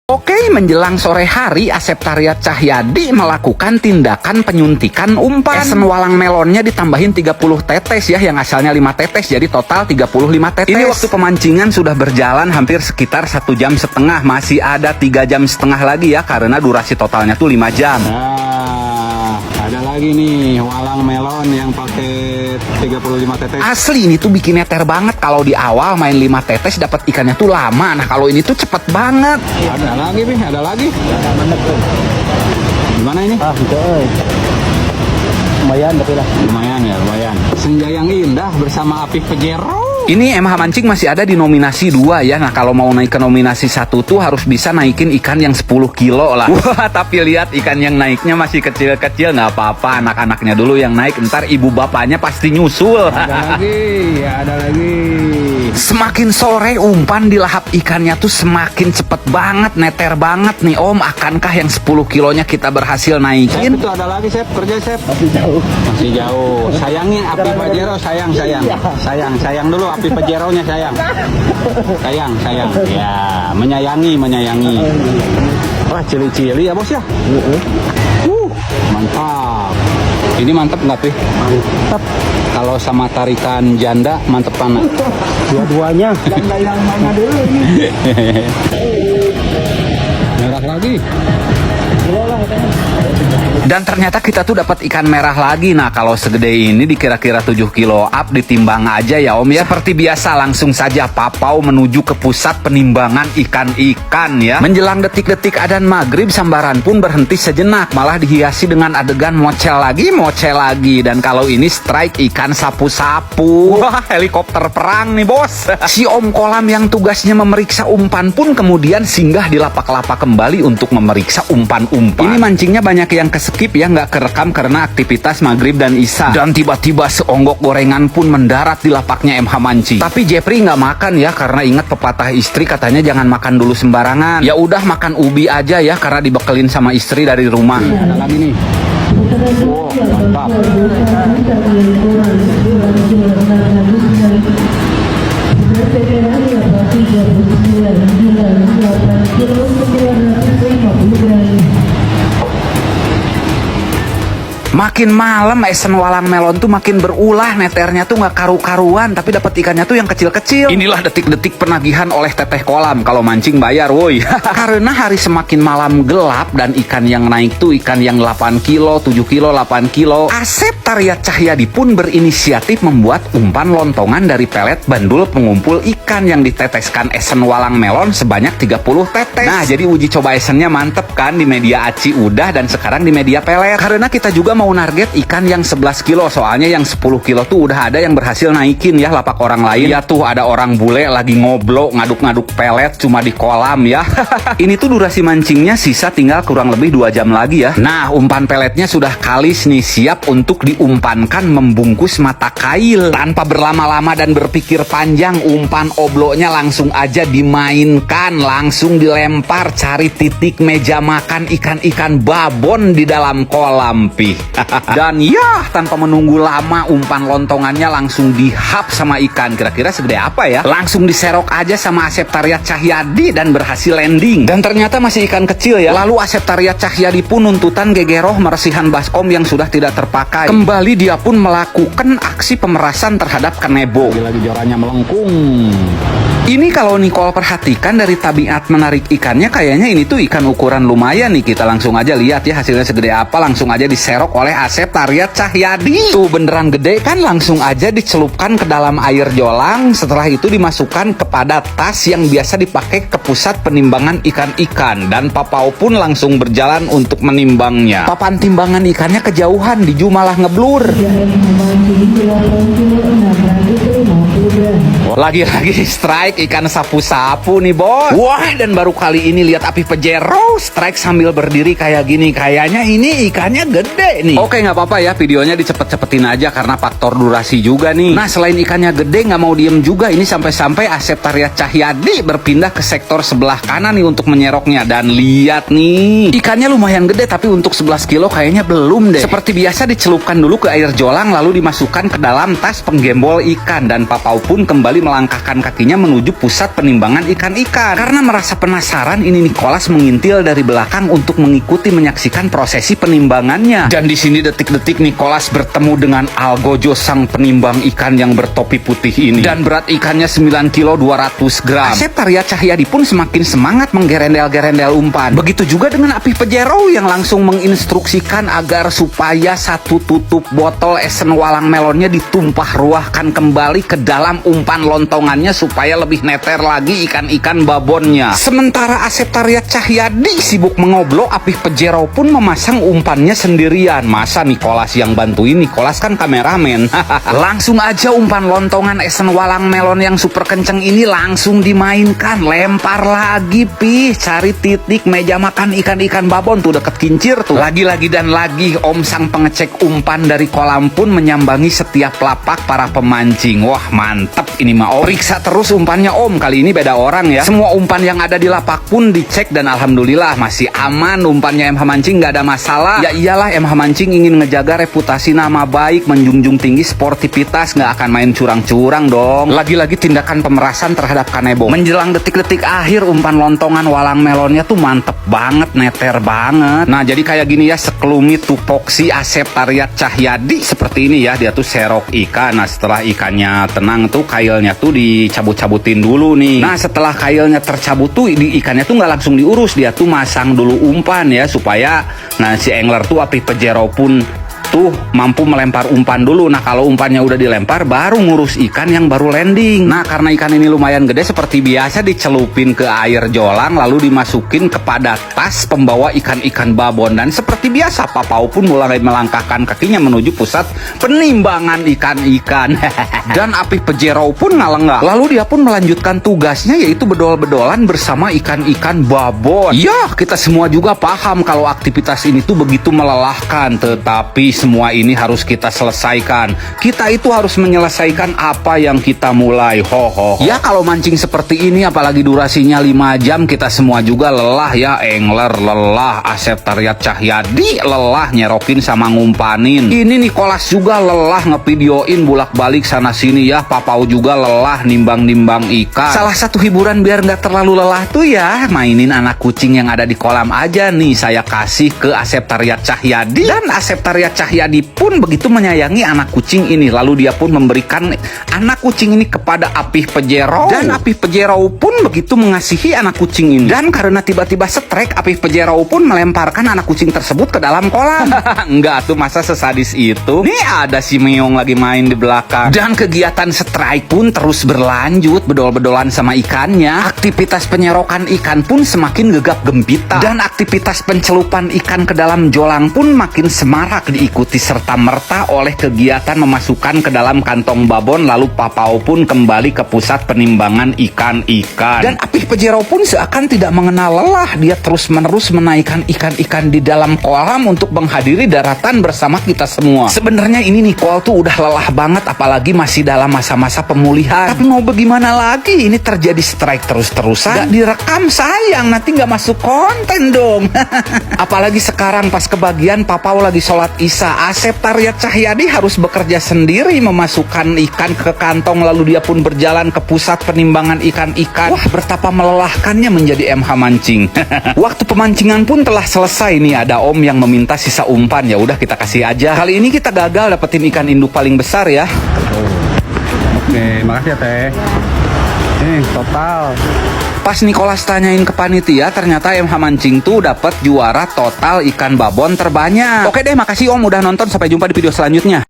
Oke, menjelang sore hari, Asep Taryat Cahyadi melakukan tindakan penyuntikan umpan. Esen walang melonnya ditambahin 30 tetes ya, yang asalnya 5 tetes, jadi total 35 tetes. Ini waktu pemancingan sudah berjalan hampir sekitar 1,5 jam. Masih ada 3,5 jam lagi ya, karena durasi totalnya tuh 5 jam. Nah, ada lagi nih walang melon yang pakai 35 tetes. Asli ini tuh bikin neter banget. Kalau di awal main 5 tetes dapat ikannya tuh lama. Nah, kalau ini tuh cepet banget. Ada lagi, Pi, ada lagi. Gimana ini? Itu lumayan tapi lah. Lumayan ya, lumayan. Senja yang indah bersama Apik Pejero. Ini MH Mancing masih ada di nominasi 2 ya. Nah, kalau mau naik ke nominasi 1 tuh harus bisa naikin ikan yang 10 kilo lah. Wah, tapi lihat ikan yang naiknya masih kecil-kecil. Nggak apa-apa, anak-anaknya dulu yang naik. Ntar ibu bapaknya pasti nyusul. Ada lagi, ya ada lagi. Semakin sore umpan di lahap ikannya tuh semakin cepet banget, neter banget nih Om. Akankah yang 10 kilonya kita berhasil Sep, naikin? itu ada lagi, Sep. Kerja, Sep. Masih jauh. Masih jauh. Sayangin Apik Pejero, sayang. Sayang dulu Apik Pejeronya, sayang. Sayang. Ya, menyayangi. Wah, cili-cili ya, Bos ya. Mantap. Ini mantep nggak, Pi? Mantap. Kalau sama tarikan janda, mantep mana? Dua-duanya. Janda yang mana dulu ini? Merah lagi. Dan ternyata kita tuh dapat ikan merah lagi. Nah, kalau segede ini dikira-kira 7 kilo up, ditimbang aja ya Om ya. Seperti biasa langsung saja papau menuju ke pusat penimbangan ikan-ikan ya. Menjelang detik-detik adzan maghrib, sambaran pun berhenti sejenak, malah dihiasi dengan adegan mocel lagi. Dan kalau ini strike ikan sapu-sapu. Wah, helikopter perang nih bos. Si Om Kolam yang tugasnya memeriksa umpan pun kemudian singgah di lapak-lapak kembali untuk memeriksa umpan-umpan. Ini mancingnya banyak yang keskip ya, nggak kerekam karena aktivitas maghrib dan isya. Dan tiba-tiba seonggok gorengan pun mendarat di lapaknya MH Mancing. Tapi Jepri nggak makan ya, karena ingat pepatah istri katanya jangan makan dulu sembarangan. Ya udah makan ubi aja ya, karena dibekelin sama istri dari rumah. Ada lagi nih. Oh, mantap. Makin malam esen walang melon tuh makin berulah, neternya tuh nggak karu-karuan, tapi dapat ikannya tuh yang kecil-kecil. Inilah detik-detik penagihan oleh Teteh Kolam, kalau mancing bayar woi. Karena hari semakin malam gelap dan ikan yang naik tuh ikan yang 8 kilo, 7 kilo, 8 kilo. Asep Taryat Cahyadi pun berinisiatif membuat umpan lontongan dari pelet bandul pengumpul ikan yang diteteskan esen walang melon sebanyak 30 tetes. Nah, jadi uji coba esennya mantep kan, di media aci udah dan sekarang di media pelet. Karena kita juga mau target ikan yang 11 kilo, soalnya yang 10 kilo tuh udah ada yang berhasil naikin ya lapak orang lain. Ya tuh ada orang bule lagi ngoblo ngaduk-ngaduk pelet cuma di kolam ya. Ini tuh durasi mancingnya sisa tinggal kurang lebih 2 jam lagi ya. Nah, umpan peletnya sudah kalis nih, siap untuk diumpankan membungkus mata kail. Tanpa berlama-lama dan berpikir panjang, umpan oblonya langsung aja dimainkan, langsung dilempar cari titik meja makan ikan-ikan babon di dalam kolam Pi. Dan ya, tanpa menunggu lama umpan lontongannya langsung dihap sama ikan. Kira-kira segede apa ya? Langsung diserok aja sama Asep Taryat Cahyadi dan berhasil landing. Dan ternyata masih ikan kecil ya. Lalu Asep Taryat Cahyadi pun nuntutan gegeroh meresihan baskom yang sudah tidak terpakai. Kembali dia pun melakukan aksi pemerasan terhadap kanebo. Lagi jorannya melengkung. Ini kalau Nicole perhatikan dari tabiat menarik ikannya, kayaknya ini tuh ikan ukuran lumayan nih. Kita langsung aja lihat ya hasilnya segede apa. Langsung aja diserok oleh Asep Taryat Cahyadi. Tuh beneran gede kan, langsung aja dicelupkan ke dalam air jolang. Setelah itu dimasukkan kepada tas yang biasa dipakai ke pusat penimbangan ikan-ikan. Dan papau pun langsung berjalan untuk menimbangnya. Papan timbangan ikannya kejauhan, Diju malah ngeblur. Lagi-lagi strike ikan sapu-sapu nih bos. Wah, dan baru kali ini lihat Apik Pejero strike sambil berdiri kayak gini. Kayaknya ini ikannya gede nih. Oke, nggak apa-apa ya, videonya dicepet-cepetin aja karena faktor durasi juga nih. Nah, selain ikannya gede, nggak mau diem juga. Ini sampai-sampai Asep Taryat Cahyadi berpindah ke sektor sebelah kanan nih untuk menyeroknya. Dan lihat nih, ikannya lumayan gede, tapi untuk 11 kilo kayaknya belum deh. Seperti biasa dicelupkan dulu ke air jolang, lalu dimasukkan ke dalam tas penggembol ikan. Dan papau pun kembali melangkahkan kakinya menuju pusat penimbangan ikan-ikan. Karena merasa penasaran, ini Nicholas mengintil dari belakang untuk mengikuti menyaksikan prosesi penimbangannya. Dan di sini detik-detik Nicholas bertemu dengan Algojo, sang penimbang ikan yang bertopi putih ini. Dan berat ikannya 9 kilo 200 gram. Asep Arya Cahyadi pun semakin semangat menggerendel-gerendel umpan. Begitu juga dengan Apih Pajero yang langsung menginstruksikan agar supaya satu tutup botol esen walang melonnya ditumpah ruahkan kembali ke dalam umpan lontongannya supaya lebih neter lagi ikan-ikan babonnya. Sementara Asep Arya Cahyadi sibuk mengoblok, Apih Pajero pun memasang umpannya sendirian. Masa Nicholas yang bantuin? Nicholas kan kameramen. Langsung aja umpan lontongan esen walang melon yang super kenceng ini langsung dimainkan. Lempar lagi, Pih, cari titik meja makan ikan-ikan babon tuh deket kincir tuh. Lagi-lagi dan lagi Om sang pengecek umpan dari kolam pun menyambangi setiap lapak para pemancing. Wah, mantep ini mah Om. Periksa terus umpannya Om, kali ini beda orang ya. Semua umpan yang ada di lapak pun dicek dan alhamdulillah masih aman umpannya MH Mancing, nggak ada masalah. Ya iyalah, MH Mancing ingin ngejaga reputasi nama baik, menjunjung tinggi sportivitas, nggak akan main curang-curang dong. Lagi-lagi tindakan pemerasan terhadap kanebo. Menjelang detik-detik akhir umpan lontongan walang melonnya tuh mantep banget, neter banget. Nah jadi kayak gini ya sekelumit tupoksi Asep Arya Cahyadi seperti ini ya. Dia tuh serok ikan. Nah setelah ikannya tenang tuh kailnya tuh dicabut-cabutin dulu nih. Nah setelah kailnya tercabut tuh di ikannya tuh nggak langsung diurus, dia tuh masang dulu umpan ya supaya nah si angler tuh Apih Pajero pun tuh mampu melempar umpan dulu. Nah kalau umpannya udah dilempar baru ngurus ikan yang baru landing. Nah karena ikan ini lumayan gede, seperti biasa dicelupin ke air jolang lalu dimasukin kepada tas pembawa ikan-ikan babon. Dan seperti biasa Papau pun mulai melangkahkan kakinya menuju pusat penimbangan ikan-ikan. Dan Apih Pajero pun nggak lengah. Lalu dia pun melanjutkan tugasnya, yaitu bedol-bedolan bersama ikan-ikan babon. Ya kita semua juga paham kalau aktivitas ini tuh begitu melelahkan, tetapi semua ini harus kita selesaikan. Kita itu harus menyelesaikan apa yang kita mulai. Ya kalau mancing seperti ini apalagi durasinya 5 jam, kita semua juga lelah ya. Angler lelah, Asep Arya Cahyadi lelah nyerokin sama ngumpanin. Ini Nicholas juga lelah ngevideoin bolak-balik sana sini ya. Papau juga lelah nimbang-nimbang ikan. Salah satu hiburan biar nggak terlalu lelah tuh ya mainin anak kucing yang ada di kolam aja nih. Saya kasih ke Asep Arya Cahyadi, dan Asep Arya Cahyadi pun begitu menyayangi anak kucing ini. Lalu dia pun memberikan anak kucing ini kepada Apih Pajero, dan Apih Pajero pun begitu mengasihi anak kucing ini. Dan karena tiba-tiba setrek, Apih Pajero pun melemparkan anak kucing tersebut ke dalam kolam. Enggak tuh, masa sesadis itu. Nih ada si Meong lagi main di belakang. Dan kegiatan strike pun terus berlanjut, bedol-bedolan sama ikannya. Aktivitas penyerokan ikan pun semakin gegap gempita, dan aktivitas pencelupan ikan ke dalam jolang pun makin semarak diikuti serta-merta oleh kegiatan memasukkan ke dalam kantong babon. Lalu Papau pun kembali ke pusat penimbangan ikan-ikan. Dan Apih Pajero pun seakan tidak mengenal lelah. Dia terus-menerus menaikkan ikan-ikan di dalam kolam untuk menghadiri daratan bersama kita semua. Sebenarnya ini Nicole tuh udah lelah banget, apalagi masih dalam masa-masa pemulihan. Tapi mau bagaimana lagi, ini terjadi strike terus-terusan. Gak direkam sayang, nanti gak masuk konten dong. Apalagi sekarang pas kebagian Papau lagi sholat Isya, Asep Arya Cahyadi harus bekerja sendiri memasukkan ikan ke kantong, lalu dia pun berjalan ke pusat penimbangan ikan-ikan. Wah, betapa melelahkannya menjadi MH Mancing. Waktu pemancingan pun telah selesai nih, ada Om yang meminta sisa umpan. Ya udah kita kasih aja. Kali ini kita gagal dapetin ikan induk paling besar ya. Oke, makasih ya Teh. Ini total. Pas Nicholas tanyain ke panitia, ternyata MH Mancing tuh dapat juara total ikan babon terbanyak. Oke deh, makasih Om udah nonton. Sampai jumpa di video selanjutnya.